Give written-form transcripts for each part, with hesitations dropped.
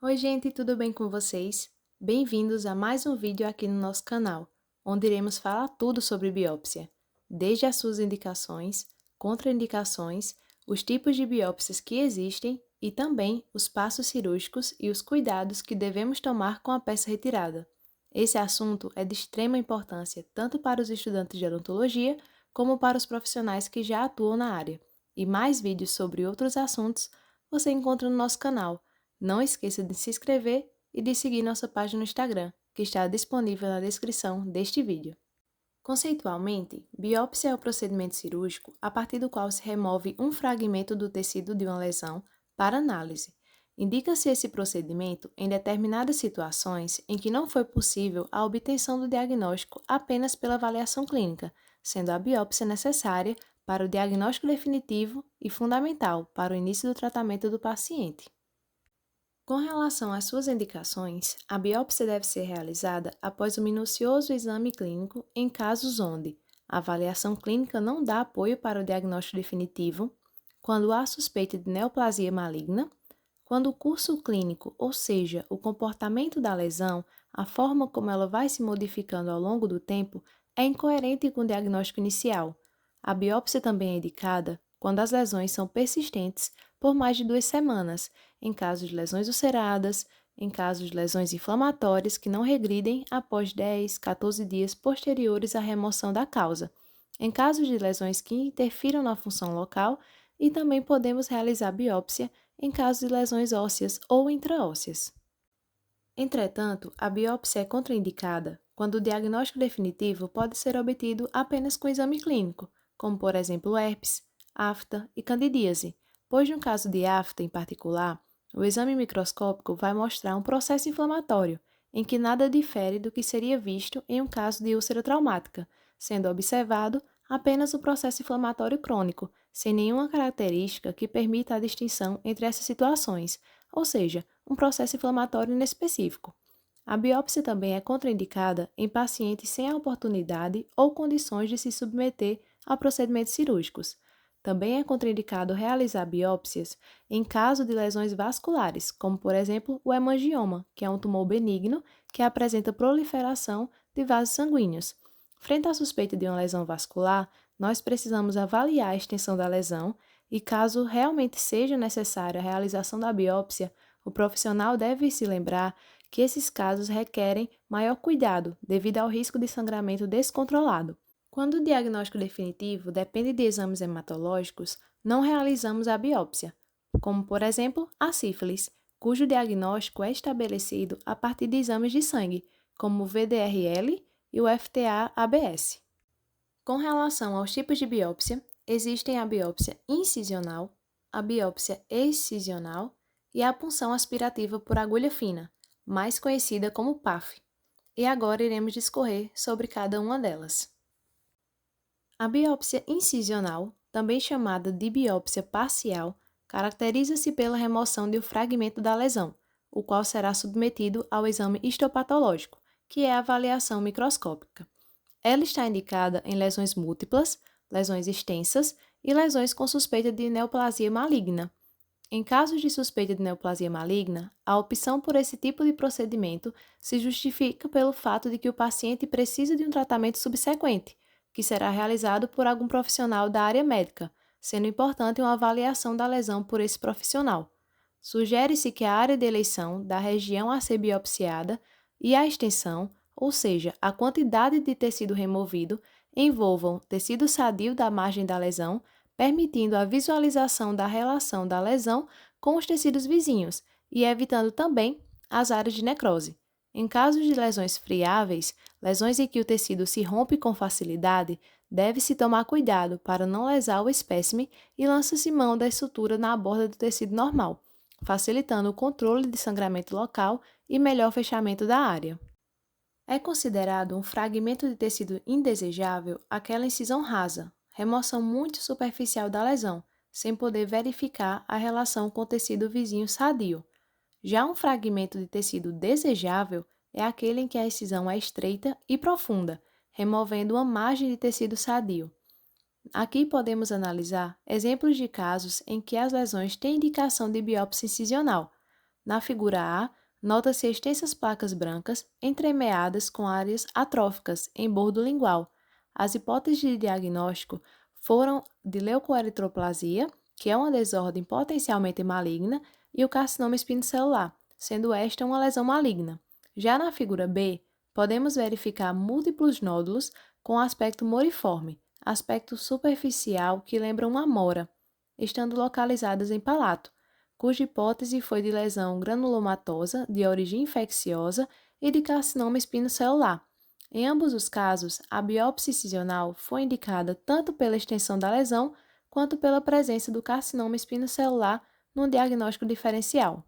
Oi, gente, tudo bem com vocês? Bem-vindos a mais um vídeo aqui no nosso canal, onde iremos falar tudo sobre biópsia, desde as suas indicações, contraindicações, os tipos de biópsias que existem e também os passos cirúrgicos e os cuidados que devemos tomar com a peça retirada. Esse assunto é de extrema importância tanto para os estudantes de odontologia como para os profissionais que já atuam na área. E mais vídeos sobre outros assuntos você encontra no nosso canal. Não esqueça de se inscrever e de seguir nossa página no Instagram, que está disponível na descrição deste vídeo. Conceitualmente, biópsia é o procedimento cirúrgico a partir do qual se remove um fragmento do tecido de uma lesão para análise. Indica-se esse procedimento em determinadas situações em que não foi possível a obtenção do diagnóstico apenas pela avaliação clínica, sendo a biópsia necessária para o diagnóstico definitivo e fundamental para o início do tratamento do paciente. Com relação às suas indicações, a biópsia deve ser realizada após o minucioso exame clínico em casos onde a avaliação clínica não dá apoio para o diagnóstico definitivo, quando há suspeita de neoplasia maligna, quando o curso clínico, ou seja, o comportamento da lesão, a forma como ela vai se modificando ao longo do tempo, é incoerente com o diagnóstico inicial. A biópsia também é indicada quando as lesões são persistentes por mais de 2 semanas, em casos de lesões ulceradas, em casos de lesões inflamatórias que não regridem após 10, 14 dias posteriores à remoção da causa, em casos de lesões que interfiram na função local e também podemos realizar biópsia em casos de lesões ósseas ou intraósseas. Entretanto, a biópsia é contraindicada quando o diagnóstico definitivo pode ser obtido apenas com exame clínico, como por exemplo herpes, afta e candidíase, pois no caso de afta em particular, o exame microscópico vai mostrar um processo inflamatório, em que nada difere do que seria visto em um caso de úlcera traumática, sendo observado apenas o processo inflamatório crônico, sem nenhuma característica que permita a distinção entre essas situações, ou seja, um processo inflamatório inespecífico. A biópsia também é contraindicada em pacientes sem a oportunidade ou condições de se submeter a procedimentos cirúrgicos. Também é contraindicado realizar biópsias em caso de lesões vasculares, como por exemplo o hemangioma, que é um tumor benigno que apresenta proliferação de vasos sanguíneos. Frente à suspeita de uma lesão vascular, nós precisamos avaliar a extensão da lesão e, caso realmente seja necessária a realização da biópsia, o profissional deve se lembrar que esses casos requerem maior cuidado devido ao risco de sangramento descontrolado. Quando o diagnóstico definitivo depende de exames hematológicos, não realizamos a biópsia, como por exemplo a sífilis, cujo diagnóstico é estabelecido a partir de exames de sangue, como o VDRL e o FTA-ABS. Com relação aos tipos de biópsia, existem a biópsia incisional, a biópsia excisional e a punção aspirativa por agulha fina, mais conhecida como PAF. E agora iremos discorrer sobre cada uma delas. A biópsia incisional, também chamada de biópsia parcial, caracteriza-se pela remoção de um fragmento da lesão, o qual será submetido ao exame histopatológico, que é a avaliação microscópica. Ela está indicada em lesões múltiplas, lesões extensas e lesões com suspeita de neoplasia maligna. Em casos de suspeita de neoplasia maligna, a opção por esse tipo de procedimento se justifica pelo fato de que o paciente precisa de um tratamento subsequente, que será realizado por algum profissional da área médica, sendo importante uma avaliação da lesão por esse profissional. Sugere-se que a área de eleição da região a ser biopsiada e a extensão, ou seja, a quantidade de tecido removido, envolvam tecido sadio da margem da lesão, permitindo a visualização da relação da lesão com os tecidos vizinhos e evitando também as áreas de necrose. Em casos de lesões friáveis, lesões em que o tecido se rompe com facilidade, deve-se tomar cuidado para não lesar o espécime e lança-se mão da estrutura na borda do tecido normal, facilitando o controle de sangramento local e melhor fechamento da área. É considerado um fragmento de tecido indesejável aquela incisão rasa, remoção muito superficial da lesão, sem poder verificar a relação com o tecido vizinho sadio. Já um fragmento de tecido desejável é aquele em que a incisão é estreita e profunda, removendo uma margem de tecido sadio. Aqui podemos analisar exemplos de casos em que as lesões têm indicação de biópsia incisional. Na figura A, nota-se extensas placas brancas entremeadas com áreas atróficas em bordo lingual. As hipóteses de diagnóstico foram de leucoeritroplasia, que é uma desordem potencialmente maligna, e o carcinoma espinocelular, sendo esta uma lesão maligna. Já na figura B, podemos verificar múltiplos nódulos com aspecto moriforme, aspecto superficial que lembra uma amora, estando localizadas em palato, cuja hipótese foi de lesão granulomatosa de origem infecciosa e de carcinoma espinocelular. Em ambos os casos, a biópsia incisional foi indicada tanto pela extensão da lesão quanto pela presença do carcinoma espinocelular no diagnóstico diferencial.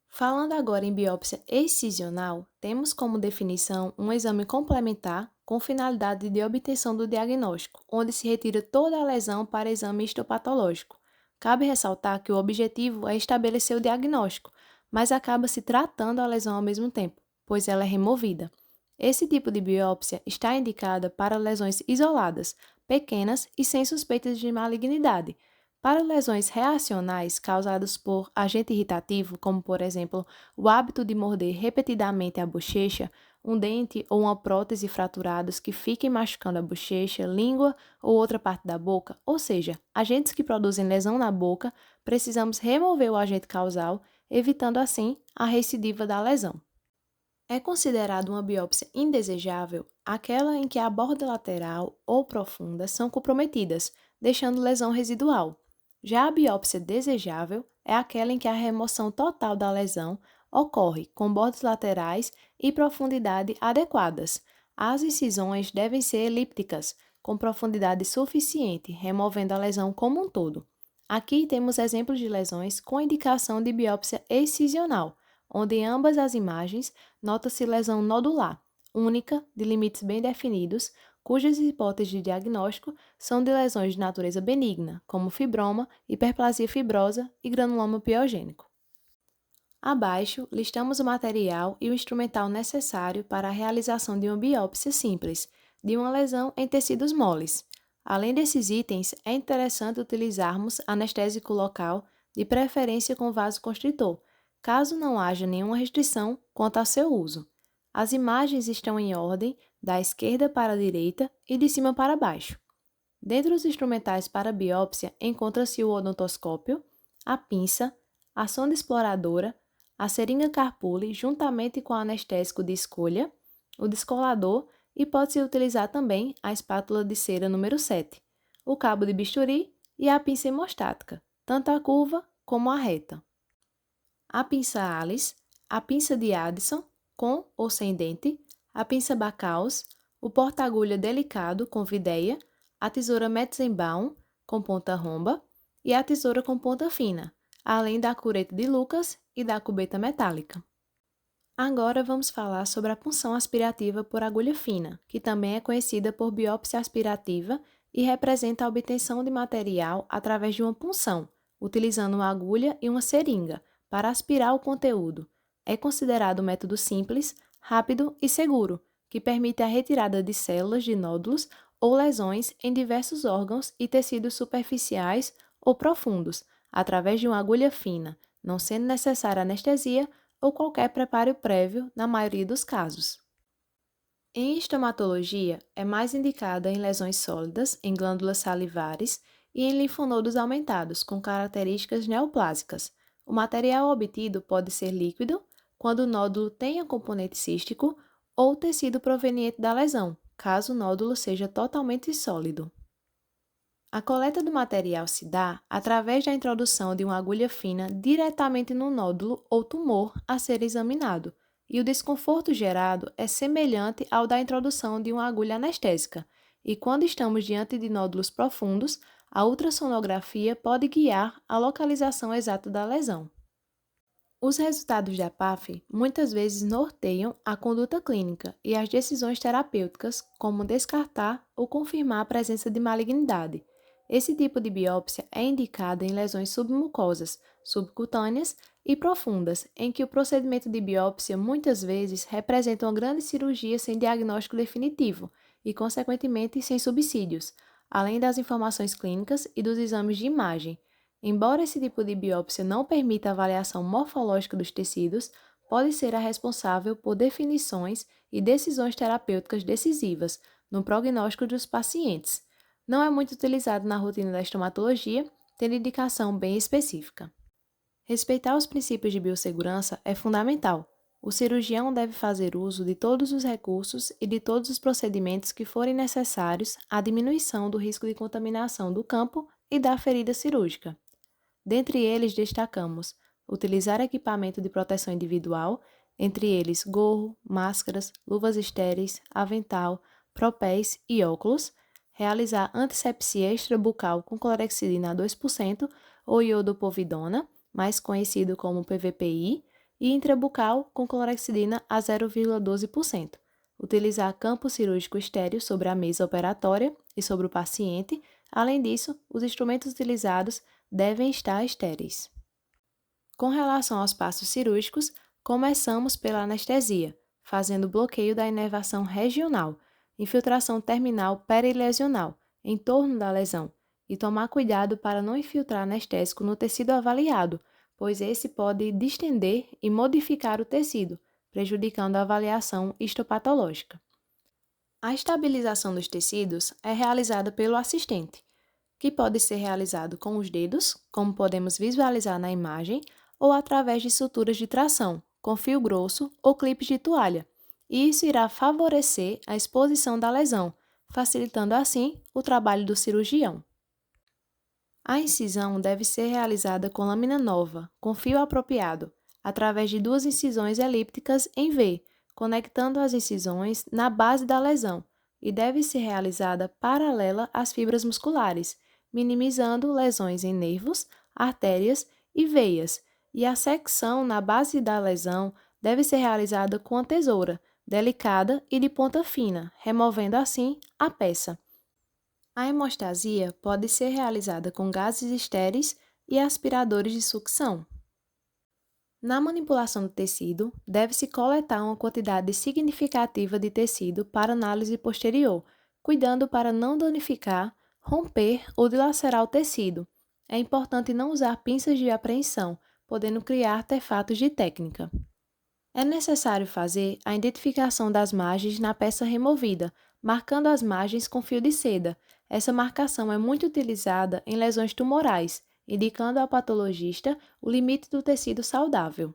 Falando agora em biópsia excisional, temos como definição um exame complementar com finalidade de obtenção do diagnóstico, onde se retira toda a lesão para exame histopatológico. Cabe ressaltar que o objetivo é estabelecer o diagnóstico, mas acaba se tratando a lesão ao mesmo tempo, pois ela é removida. Esse tipo de biópsia está indicada para lesões isoladas, pequenas e sem suspeitas de malignidade. Para lesões reacionais causadas por agente irritativo, como por exemplo o hábito de morder repetidamente a bochecha, um dente ou uma prótese fraturados que fiquem machucando a bochecha, língua ou outra parte da boca, ou seja, agentes que produzem lesão na boca, precisamos remover o agente causal, evitando assim a recidiva da lesão. É considerada uma biópsia indesejável aquela em que a borda lateral ou profunda são comprometidas, deixando lesão residual. Já a biópsia desejável é aquela em que a remoção total da lesão ocorre com bordas laterais e profundidade adequadas. As incisões devem ser elípticas, com profundidade suficiente, removendo a lesão como um todo. Aqui temos exemplos de lesões com indicação de biópsia excisional, onde em ambas as imagens nota-se lesão nodular, única, de limites bem definidos, cujas hipóteses de diagnóstico são de lesões de natureza benigna, como fibroma, hiperplasia fibrosa e granuloma piogênico. Abaixo, listamos o material e o instrumental necessário para a realização de uma biópsia simples, de uma lesão em tecidos moles. Além desses itens, é interessante utilizarmos anestésico local, de preferência com vasoconstritor, caso não haja nenhuma restrição quanto ao seu uso. As imagens estão em ordem da esquerda para a direita e de cima para baixo. Dentre os instrumentais para biópsia encontra-se o odontoscópio, a pinça, a sonda exploradora, a seringa Carpuli juntamente com o anestésico de escolha, o descolador e pode-se utilizar também a espátula de cera número 7, o cabo de bisturi e a pinça hemostática, tanto a curva como a reta. A pinça Alice, a pinça de Addison, com ou sem dente, a pinça Bacaus, o porta-agulha delicado com videia, a tesoura Metzenbaum com ponta romba e a tesoura com ponta fina, além da cureta de Lucas e da cubeta metálica. Agora vamos falar sobre a punção aspirativa por agulha fina, que também é conhecida por biópsia aspirativa e representa a obtenção de material através de uma punção, utilizando uma agulha e uma seringa, para aspirar o conteúdo. É considerado um método simples, rápido e seguro, que permite a retirada de células de nódulos ou lesões em diversos órgãos e tecidos superficiais ou profundos, através de uma agulha fina, não sendo necessária anestesia ou qualquer preparo prévio na maioria dos casos. Em estomatologia, é mais indicada em lesões sólidas, em glândulas salivares e em linfonodos aumentados, com características neoplásicas. O material obtido pode ser líquido, quando o nódulo tenha componente cístico, ou tecido proveniente da lesão, caso o nódulo seja totalmente sólido. A coleta do material se dá através da introdução de uma agulha fina diretamente no nódulo ou tumor a ser examinado, e o desconforto gerado é semelhante ao da introdução de uma agulha anestésica, e quando estamos diante de nódulos profundos, a ultrassonografia pode guiar a localização exata da lesão. Os resultados da PAF muitas vezes norteiam a conduta clínica e as decisões terapêuticas, como descartar ou confirmar a presença de malignidade. Esse tipo de biópsia é indicada em lesões submucosas, subcutâneas e profundas, em que o procedimento de biópsia muitas vezes representa uma grande cirurgia sem diagnóstico definitivo e, consequentemente, sem subsídios, além das informações clínicas e dos exames de imagem. Embora esse tipo de biópsia não permita a avaliação morfológica dos tecidos, pode ser a responsável por definições e decisões terapêuticas decisivas no prognóstico dos pacientes. Não é muito utilizado na rotina da estomatologia, tendo indicação bem específica. Respeitar os princípios de biossegurança é fundamental. O cirurgião deve fazer uso de todos os recursos e de todos os procedimentos que forem necessários à diminuição do risco de contaminação do campo e da ferida cirúrgica. Dentre eles, destacamos utilizar equipamento de proteção individual, entre eles gorro, máscaras, luvas estéreis, avental, propés e óculos, realizar antisepsia extrabucal com clorexidina a 2% ou iodopovidona, mais conhecido como PVPI, e intrabucal com clorexidina a 0,12%. Utilizar campo cirúrgico estéril sobre a mesa operatória e sobre o paciente. Além disso, os instrumentos utilizados devem estar estéreis. Com relação aos passos cirúrgicos, começamos pela anestesia, fazendo bloqueio da inervação regional, infiltração terminal perilesional, em torno da lesão, e tomar cuidado para não infiltrar anestésico no tecido avaliado, pois esse pode distender e modificar o tecido, prejudicando a avaliação histopatológica. A estabilização dos tecidos é realizada pelo assistente, que pode ser realizado com os dedos, como podemos visualizar na imagem, ou através de suturas de tração, com fio grosso ou clipes de toalha. E isso irá favorecer a exposição da lesão, facilitando assim o trabalho do cirurgião. A incisão deve ser realizada com lâmina nova, com fio apropriado, através de 2 incisões elípticas em V, conectando as incisões na base da lesão, e deve ser realizada paralela às fibras musculares, minimizando lesões em nervos, artérias e veias, e a secção na base da lesão deve ser realizada com a tesoura, delicada e de ponta fina, removendo assim a peça. A hemostasia pode ser realizada com gases estéreis e aspiradores de sucção. Na manipulação do tecido, deve-se coletar uma quantidade significativa de tecido para análise posterior, cuidando para não danificar, romper ou dilacerar o tecido. É importante não usar pinças de apreensão, podendo criar artefatos de técnica. É necessário fazer a identificação das margens na peça removida, marcando as margens com fio de seda. Essa marcação é muito utilizada em lesões tumorais, indicando ao patologista o limite do tecido saudável.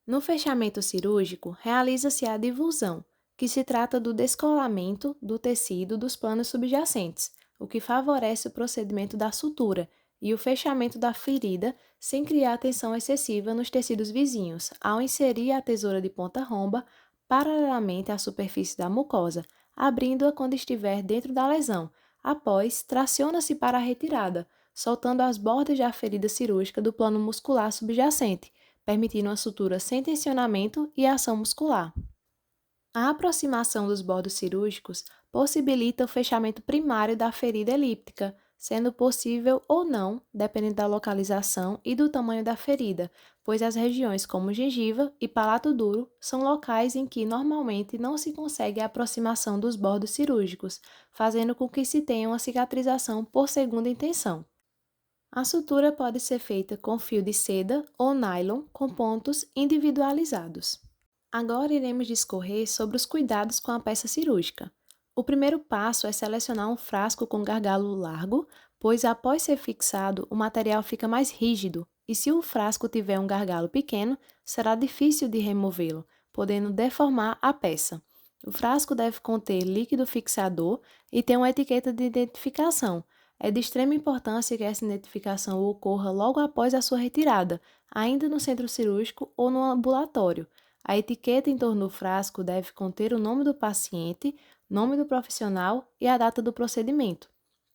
No fechamento cirúrgico, realiza-se a divulsão, que se trata do descolamento do tecido dos planos subjacentes, o que favorece o procedimento da sutura e o fechamento da ferida sem criar tensão excessiva nos tecidos vizinhos, ao inserir a tesoura de ponta romba paralelamente à superfície da mucosa, abrindo-a quando estiver dentro da lesão. Após, traciona-se para a retirada, soltando as bordas da ferida cirúrgica do plano muscular subjacente, permitindo uma sutura sem tensionamento e ação muscular. A aproximação dos bordos cirúrgicos possibilita o fechamento primário da ferida elíptica, sendo possível ou não, dependendo da localização e do tamanho da ferida, pois as regiões como gengiva e palato duro são locais em que normalmente não se consegue a aproximação dos bordos cirúrgicos, fazendo com que se tenha uma cicatrização por segunda intenção. A sutura pode ser feita com fio de seda ou nylon com pontos individualizados. Agora iremos discorrer sobre os cuidados com a peça cirúrgica. O primeiro passo é selecionar um frasco com gargalo largo, pois após ser fixado, o material fica mais rígido e se o frasco tiver um gargalo pequeno, será difícil de removê-lo, podendo deformar a peça. O frasco deve conter líquido fixador e ter uma etiqueta de identificação. É de extrema importância que essa identificação ocorra logo após a sua retirada, ainda no centro cirúrgico ou no ambulatório. A etiqueta em torno do frasco deve conter o nome do paciente, nome do profissional e a data do procedimento.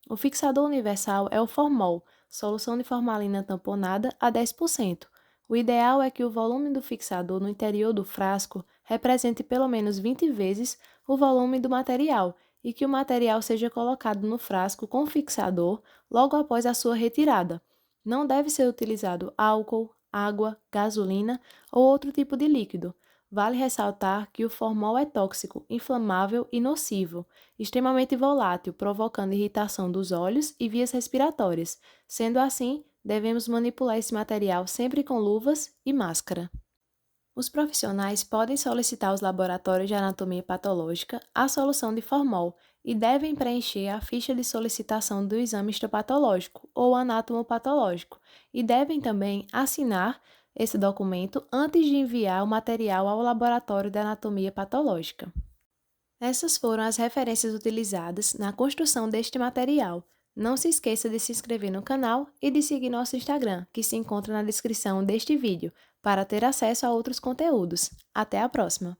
O fixador universal é o formol, solução de formalina tamponada a 10%. O ideal é que o volume do fixador no interior do frasco represente pelo menos 20 vezes o volume do material e que o material seja colocado no frasco com fixador logo após a sua retirada. Não deve ser utilizado álcool, água, gasolina ou outro tipo de líquido. Vale ressaltar que o formol é tóxico, inflamável e nocivo, extremamente volátil, provocando irritação dos olhos e vias respiratórias. Sendo assim, devemos manipular esse material sempre com luvas e máscara. Os profissionais podem solicitar aos laboratórios de anatomia patológica a solução de formol e devem preencher a ficha de solicitação do exame histopatológico ou anatomopatológico e devem também assinar esse documento antes de enviar o material ao laboratório de anatomia patológica. Essas foram as referências utilizadas na construção deste material. Não se esqueça de se inscrever no canal e de seguir nosso Instagram, que se encontra na descrição deste vídeo, para ter acesso a outros conteúdos. Até a próxima!